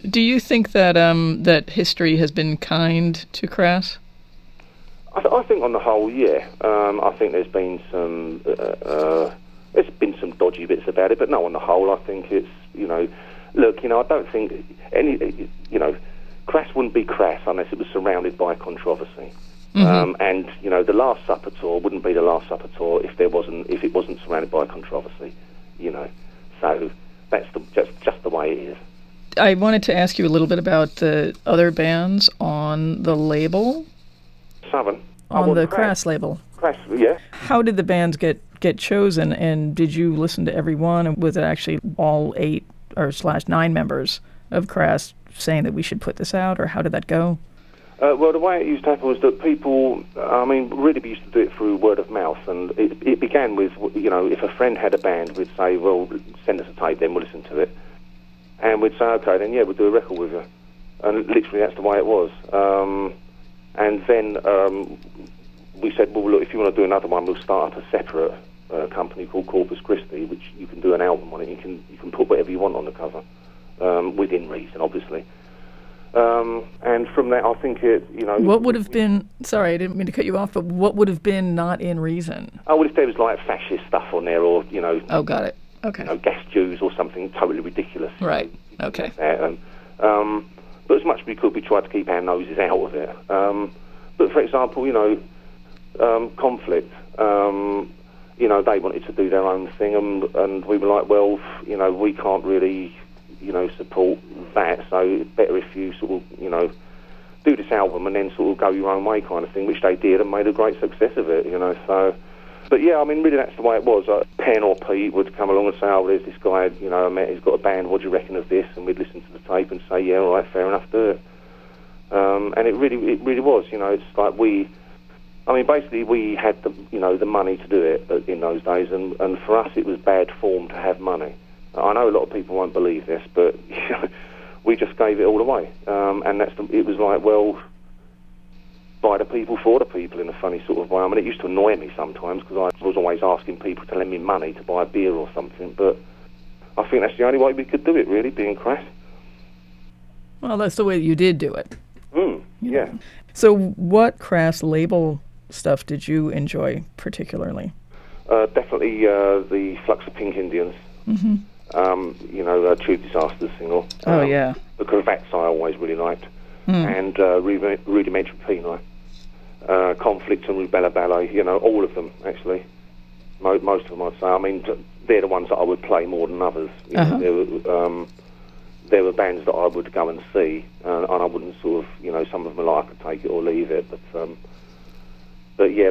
Do you think that that history has been kind to Crass? I think on the whole, yeah. I think there's been some dodgy bits about it, but no, on the whole, I think it's, look, I don't think Crass wouldn't be Crass unless it was surrounded by controversy. And the Last Supper tour wouldn't be the Last Supper tour if it wasn't surrounded by controversy. So that's just the way it is. I wanted to ask you a little bit about the other bands on the label. Southern. On the Crass label. Crass, yeah. How did the bands get chosen, and did you listen to every one? And was it actually all 8 or /9 members of Crass saying that we should put this out, or how did that go? Well, the way it used to happen was that people, really we used to do it through word of mouth, and it began with, if a friend had a band, we'd say, well, send us a tape, then we'll listen to it. And we'd say, okay, then, yeah, we'll do a record with you. And literally that's the way it was. And then we said, well, look, if you want to do another one, we'll start up a separate company called Corpus Christi, which you can do an album on it. You can put whatever you want on the cover, within reason, obviously. And from that, I think it, What would have been, sorry, I didn't mean to cut you off, but what would have been not in reason? Oh, well, if there was like fascist stuff on there, or, Oh, got it. Okay. Gas Jews or something totally ridiculous. Right. Okay. But as much as we could, we tried to keep our noses out of it. But for example, Conflict, they wanted to do their own thing, and we were like, well, we can't really, support that, so it's better if you sort of, do this album and then sort of go your own way kind of thing, which they did and made a great success of it, so... But yeah, really that's the way it was. Penn or Pete would come along and say, oh, there's this guy, I met, he's got a band, what do you reckon of this? And we'd listen to the tape and say, yeah, all right, fair enough, do it. And it really was, it's like basically we had the money to do it in those days, and for us it was bad form to have money. I know a lot of people won't believe this, but we just gave it all away. And it was like, well, by the people, for the people, in a funny sort of way. It used to annoy me sometimes because I was always asking people to lend me money to buy a beer or something, but I think that's the only way we could do it, really, being Crass. Well, that's the way you did do it. Yeah. So what Crass label stuff did you enjoy particularly? Definitely the Flux of Pink Indians. Tube Disasters single. Oh, yeah. The Cravats I always really liked. And Rudimentary Peni, Conflict and Rubella Ballet, all of them, actually. Most of them, I'd say. They're the ones that I would play more than others. There were bands that I would go and see, and I wouldn't sort of, some of them I could take it or leave it, but yeah,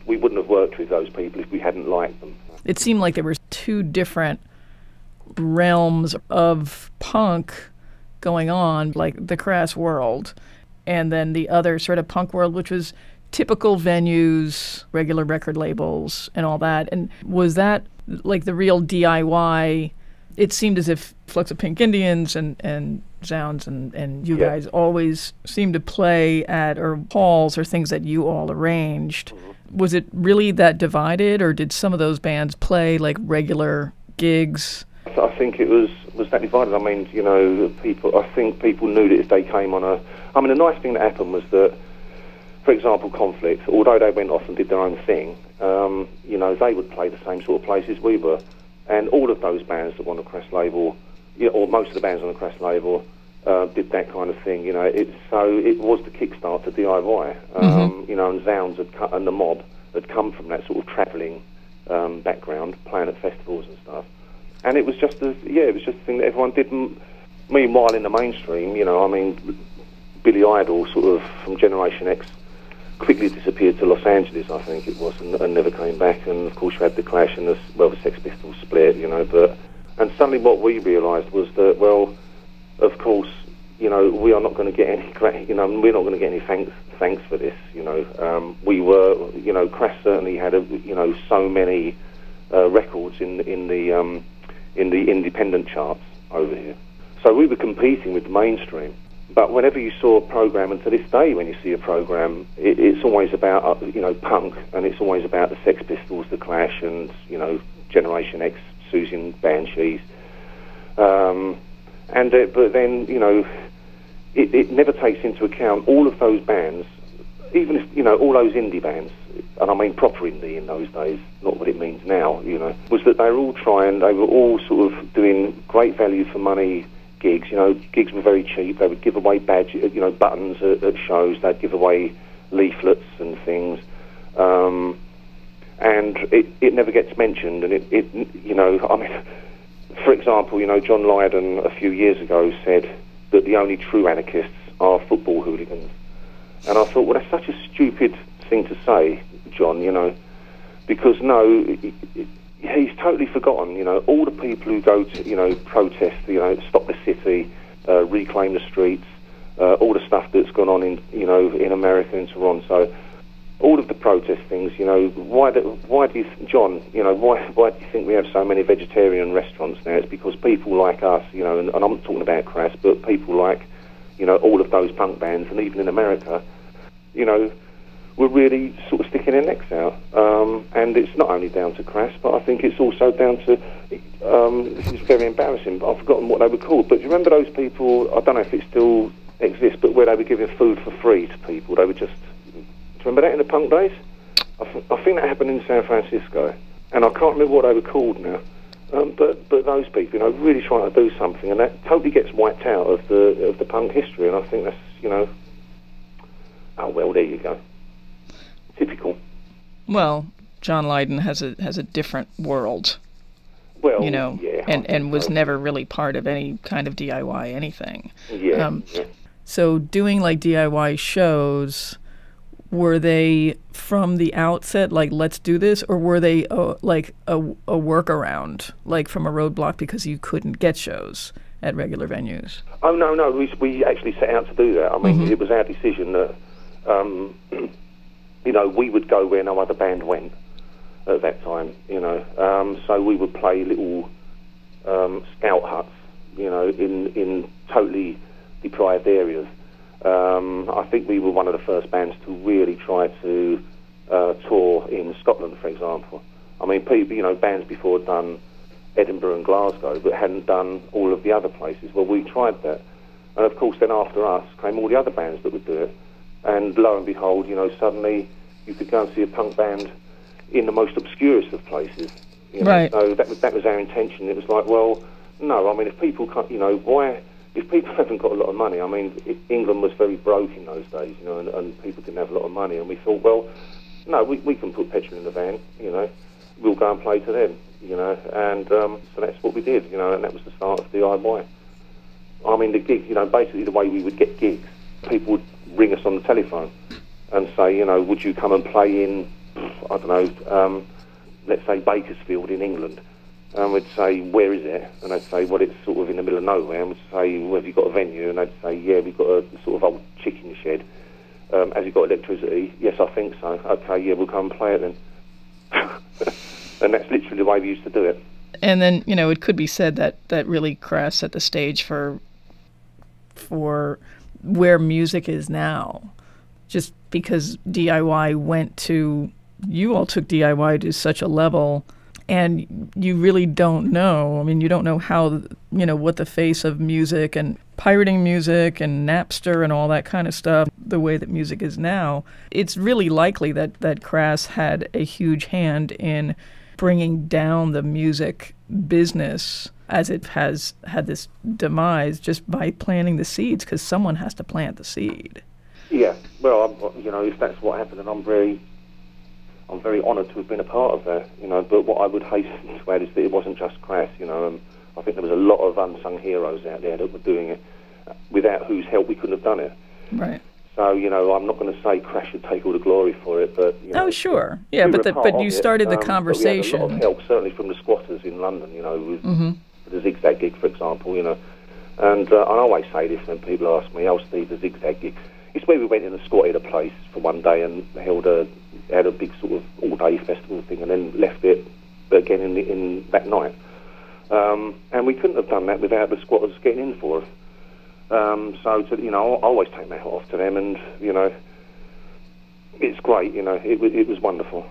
we wouldn't have worked with those people if we hadn't liked them. It seemed like there were 2 different realms of punk going on, like the Crass world, and then the other sort of punk world, which was typical venues, regular record labels, and all that. And was that like the real DIY? It seemed as if Flux of Pink Indians and Zounds and you guys always seemed to play at or halls or things that you all arranged. Was it really that divided, or did some of those bands play like regular gigs? I think it was that divided. I think people knew that if they came on the nice thing that happened was that, for example, Conflict, although they went off and did their own thing, they would play the same sort of places we were. And all of those bands that were on the Crass label, or most of the bands on the Crass label, did that kind of thing. So it was the kickstart to DIY. And Zounds and the Mob had come from that sort of travelling background, playing at festivals and stuff. And it was just a thing that everyone did. Meanwhile, in the mainstream, Billy Idol, sort of from Generation X, quickly disappeared to Los Angeles, I think it was, and never came back. And of course, you had the Clash and the Sex Pistols split, and suddenly what we realised was that, well, of course, we are not going to get any, we're not going to get any thanks for this, We were, Crass certainly had so many records in the independent charts over here. So we were competing with the mainstream. But whenever you saw a program, and to this day when you see a program, it's always about, punk, and it's always about the Sex Pistols, the Clash, and, Generation X, Susie and Banshees. And but then, you know, it never takes into account all of those bands, even if, you know, all those indie bands, and I mean proper indie in those days, not what it means now, you know, was that they were all sort of doing great value for money gigs. You know, gigs were very cheap. They would give away badges, you know, buttons at shows. They'd give away leaflets and things. And it never gets mentioned. And it, you know, I mean, for example, you know, John Lydon a few years ago said that the only true anarchists are football hooligans. And I thought, well, that's such a stupid thing to say, John, you know, because no, he's totally forgotten, you know, all the people who go to, you know, protest, you know, stop the city, reclaim the streets, all the stuff that's gone on in, you know, in America and Toronto, all of the protest things, you know, why do you, John, you know, why do you think we have so many vegetarian restaurants now? It's because people like us, you know, and I'm not talking about Crass, but people like, you know, all of those punk bands, and even in America, you know, were really sort of sticking their necks out. And it's not only down to Crass, but I think it's also down to, this is very embarrassing, but I've forgotten what they were called. But do you remember those people, I don't know if it still exists, but where they were giving food for free to people? They were just, do you remember that in the punk days? I think that happened in San Francisco. And I can't remember what they were called now. But those people, you know, really trying to do something, and that totally gets wiped out of the punk history. And I think that's, you know, oh well, there you go. Typical. Well, John Lydon has a different world. Well, you know, yeah, and was never really part of any kind of DIY anything. Yeah. So doing like DIY shows, were they from the outset like, let's do this, or were they like a workaround, like from a roadblock because you couldn't get shows at regular venues? Oh, no, we actually set out to do that. I mean, it was our decision that, you know, we would go where no other band went at that time, you know. So we would play little scout huts, you know, in totally deprived areas. I think we were one of the first bands to really try to tour in Scotland, for example. I mean, people, you know, bands before had done Edinburgh and Glasgow, but hadn't done all of the other places. Well, we tried that. And of course, then after us came all the other bands that would do it. And lo and behold, you know, suddenly you could go and see a punk band in the most obscurest of places. You know? Right. So that was our intention. It was like, well, no, I mean, if people can't, you know, why... If people haven't got a lot of money, I mean, England was very broke in those days, you know, and people didn't have a lot of money, and we thought, well, no, we can put petrol in the van, you know, we'll go and play to them, you know, and so that's what we did, you know, and that was the start of DIY. I mean, the gig, you know, basically the way we would get gigs, people would ring us on the telephone and say, you know, would you come and play in, I don't know, let's say Bakersfield in England. And we'd say, where is it? And they'd say, well, it's sort of in the middle of nowhere. And we'd say, well, have you got a venue? And they'd say, yeah, we've got a sort of old chicken shed. Has it got electricity? Yes, I think so. Okay, yeah, we'll come and play it then. And that's literally the way we used to do it. And then, you know, it could be said that really Crass set the stage for where music is now. Just because DIY went to, you all took DIY to such a level. And you really don't know. I mean, you don't know how, you know, what the face of music and pirating music and Napster and all that kind of stuff, the way that music is now. It's really likely that Crass had a huge hand in bringing down the music business as it has had this demise just by planting the seeds, because someone has to plant the seed. Yeah, well, you know, if that's what happened, and I'm very honoured to have been a part of that, you know, but what I would hasten to add is that it wasn't just Crass, you know, I think there was a lot of unsung heroes out there that were doing it, without whose help we couldn't have done it. Right. So, you know, I'm not going to say Crass should take all the glory for it, but, you know... Oh, sure. Yeah, but you started the conversation. But we had a lot of help, certainly from the squatters in London, you know, with the Zigzag gig, for example, you know. And I always say this when people ask me, oh, Steve, the Zigzag gig. It's where we went in and squatted a place for one day and had a big sort of all-day festival thing, and then left it again in that night. And we couldn't have done that without the squatters getting in for us. So, you know, I always take my hat off to them, and, you know, it's great, you know, it was wonderful.